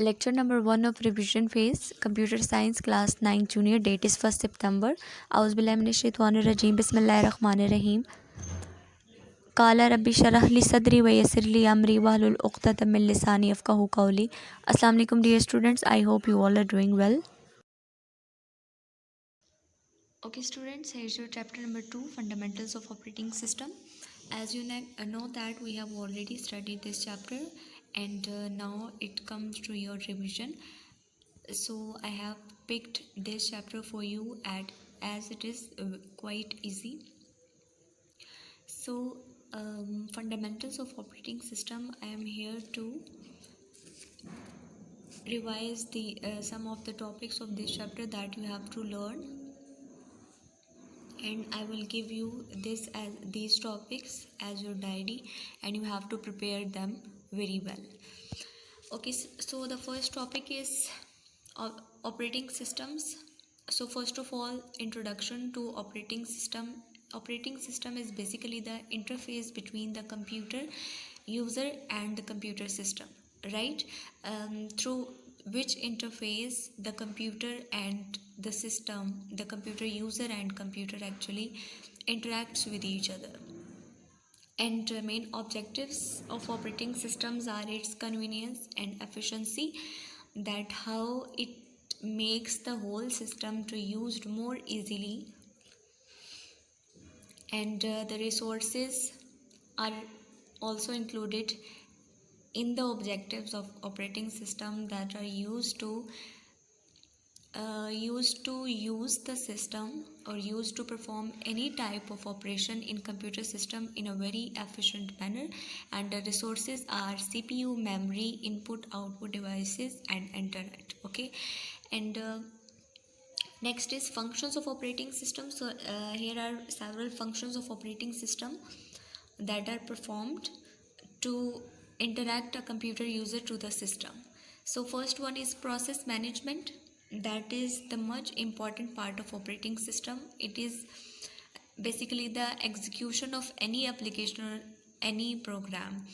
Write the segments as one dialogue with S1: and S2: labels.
S1: Lecture number 1 of revision phase, Computer Science Class 9 Junior, date is 1st September. Auzubillahiminash-shaytanir-rajeem. Bismillahir-rahmanir-rahim. Qala rabbi shrah li sadri wa yassir li amri wahlul uqdatam min lisani yafqahu qawli. Assalamu alaikum dear students, I hope you all are doing well. Okay students, here's your chapter number 2, Fundamentals of Operating System. As you know that we have already studied this chapter, and now it comes to your revision. So I have picked this chapter for you as it is quite easy. So fundamentals of operating system, I am here to revise the some of the topics of this chapter that you have to learn, and I will give you these topics as your diary, and you have to prepare them very well. Okay, so the first topic is operating systems. So first of all, introduction to operating system. Operating system is basically the interface between the computer user and the computer system, right? Through which interface the computer and the system, the computer user and computer actually interacts with each other. And main objectives of operating systems are its convenience and efficiency, that how it makes the whole system to used more easily, and the resources are also included in the objectives of operating system that are used to use the system or used to perform any type of operation in computer system in a very efficient manner. And the resources are CPU, memory, input output devices, and internet. Okay, and next is functions of operating system. So here are several functions of operating system that are performed to interact a computer user to the system. So first one is process management. That is the much important part of operating system. It is basically the execution of any application or any program.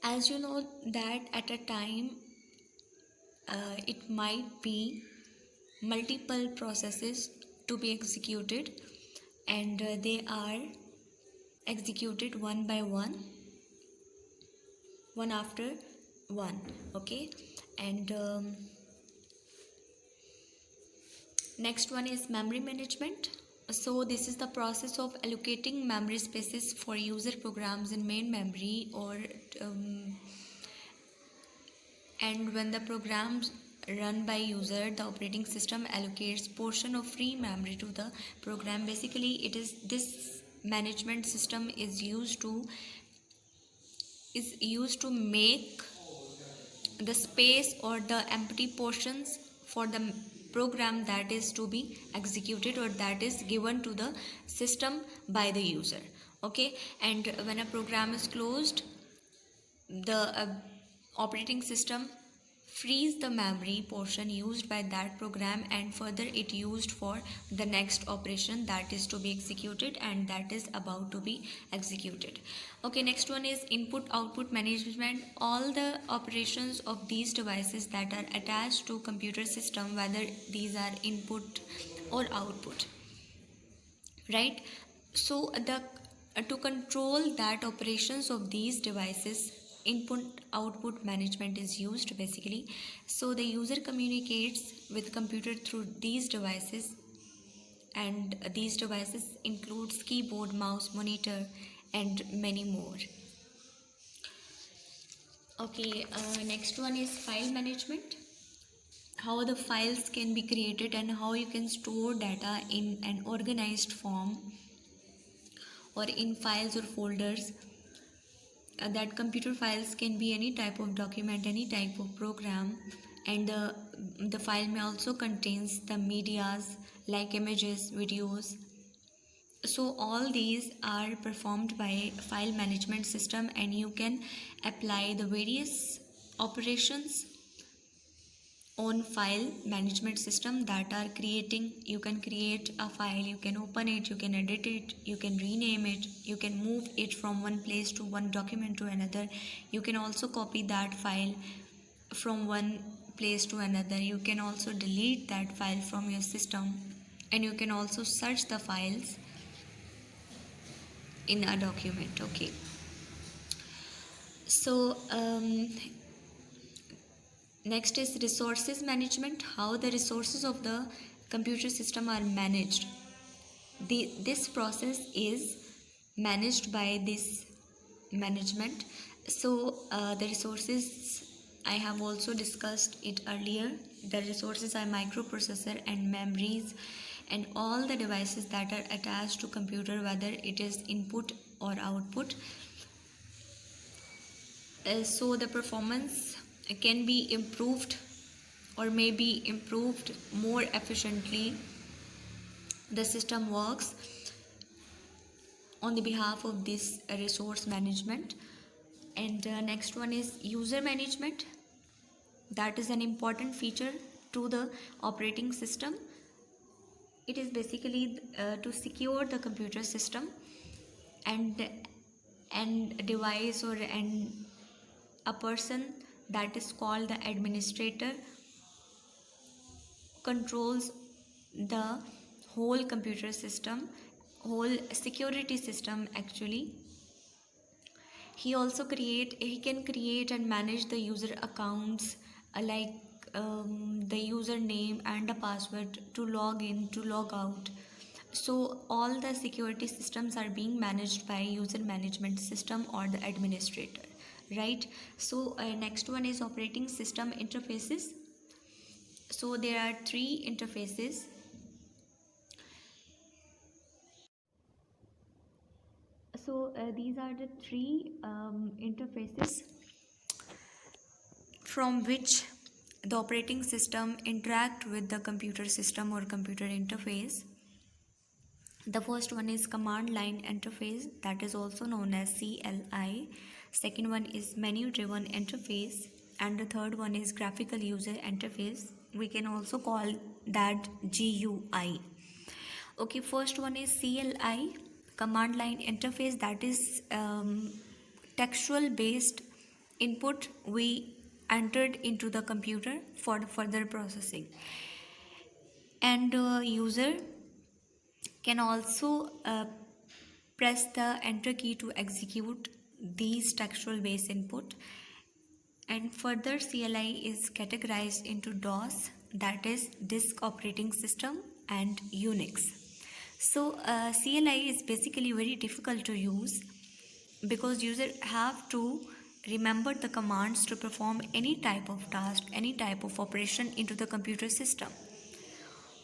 S1: As you know that at a time it might be multiple processes to be executed, and they are executed one by one after one. Okay, and next one is memory management. So this is the process of allocating memory spaces for user programs in main memory, or and when the programs run by user, the operating system allocates portion of free memory to the program. Basically it is this management system is used to make the space or the empty portions for the program that is to be executed or that is given to the system by the user. Okay, and when a program is closed, the operating system frees the memory portion used by that program, and further it used for the next operation that is to be executed and that is about to be executed. Okay, next one is input output management. All the operations of these devices that are attached to computer system, whether these are input or output, right? So the to control that operations of these devices, input output management is used basically. So the user communicates with computer through these devices, and these devices includes keyboard, mouse, monitor, and many more. Okay, next one is file management. How the files can be created and how you can store data in an organized form or in files or folders. That computer files can be any type of document, any type of program, and the file may also contains the medias like images, videos. So all these are performed by file management system, and you can apply the various operations on file management system that are creating. You can create a file, you can open it, you can edit it, you can rename it, you can move it from one place to one document to another. You can also copy that file from one place to another. You can also delete that file from your system, and you can also search the files in a document. Okay, so next is resources management, how the resources of the computer system are managed. This process is managed by this management. So the resources, I have also discussed it earlier. The resources are microprocessor and memories and all the devices that are attached to computer, whether it is input or output. So the performance can be improved or may be improved more efficiently. The system works on the behalf of this resource management. And next one is user management. That is an important feature to the operating system. It is basically to secure the computer system, and device or and a person that is called the administrator controls the whole computer system, whole security system actually. He can create and manage the user accounts, like the username and the password to log in, to log out. So all the security systems are being managed by user management system or the administrator, right? So next one is operating system interfaces. So there are three interfaces. So these are the three interfaces from which the operating system interact with the computer system or computer interface. The first one is command line interface, that is also known as CLI. Second one is menu driven interface, and the third one is graphical user interface. We can also call that GUI. Okay, first one is CLI, command line interface. That is textual based input we entered into the computer for further processing, and user can also press the enter key to execute these textual based input. And further, CLI is categorized into DOS, that is disk operating system, and Unix. So CLI is basically very difficult to use because user have to remember the commands to perform any type of task, any type of operation into the computer system.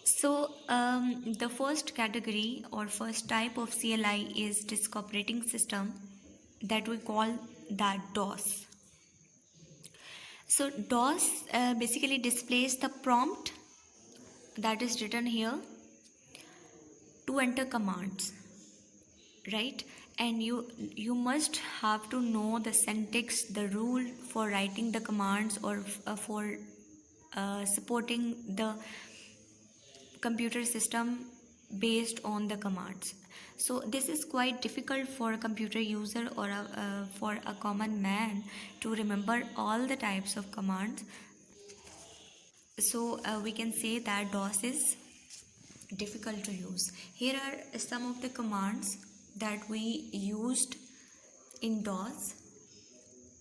S1: So the first category or first type of CLI is disk operating system, that we call that DOS. So DOS basically displays the prompt that is written here to enter commands, right? And you must have to know the syntax, the rule for writing the commands or for supporting the computer system based on the commands. So this is quite difficult for a computer user or for a common man to remember all the types of commands. So we can say that DOS is difficult to use. Here are some of the commands that we used in DOS.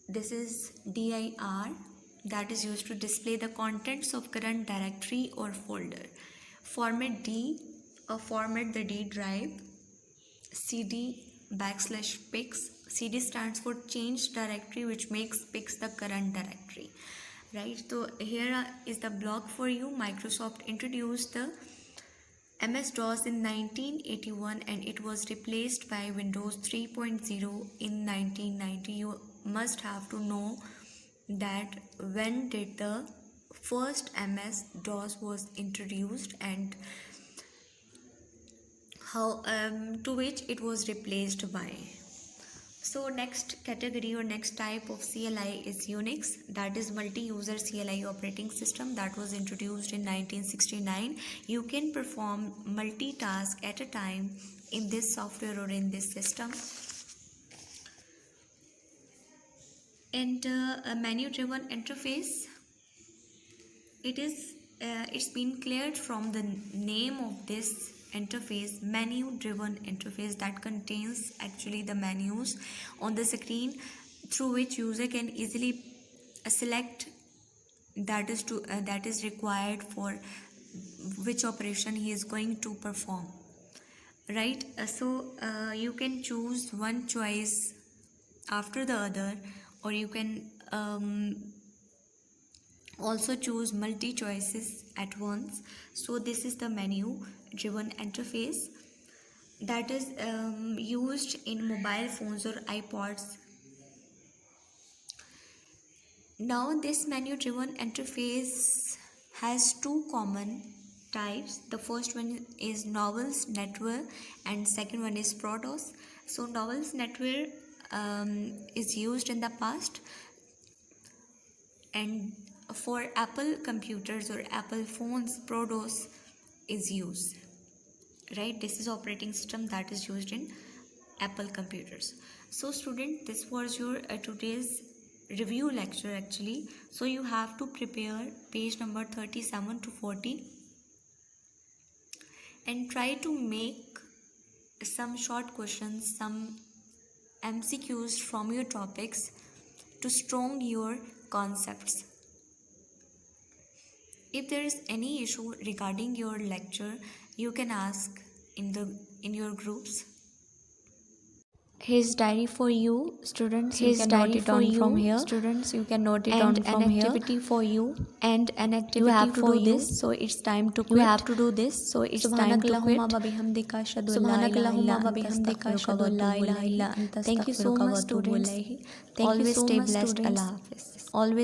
S1: This is dir, that is used to display the contents of current directory or folder. Format D, format the D drive. CD /pix. CD stands for change directory, which makes pix the current directory, right? So here is the block for you. Microsoft introduced the MS-DOS in 1981 and it was replaced by Windows 3.0 in 1990. You must have to know that when did the first MS-DOS was introduced and how to which it was replaced by. So next category or next type of CLI is Unix, that is multi-user CLI operating system, that was introduced in 1969. You can perform multitask at a time in this software or in this system. And a menu driven interface, it's been cleared from the name of this interface, menu driven interface, that contains actually the menus on the screen through which user can easily select that is required for which operation he is going to perform, right? You can choose one choice after the other, or you can also choose multi choices at once. So this is the menu driven interface that is used in mobile phones or iPods. Now this menu driven interface has two common types. The first one is Novels Network and second one is Protos. So Novels Network is used in the past, and for Apple computers or Apple phones, Protos is used, right? This is operating system that is used in Apple computers. So student, this was your today's review lecture actually. So you have to prepare page number 37 to 40 and try to make some short questions, some MCQs from your topics to strong your concepts. If there is any issue regarding your lecture, you can ask in your groups. His diary for you, students. You can note it down from here. Students, you can note it down from here. And an activity for you. And an activity you have to do this. So it's time to quit. You have to do this. So it's time to quit. Thank you so much, students. Always stay blessed. Allah Hafiz. Always.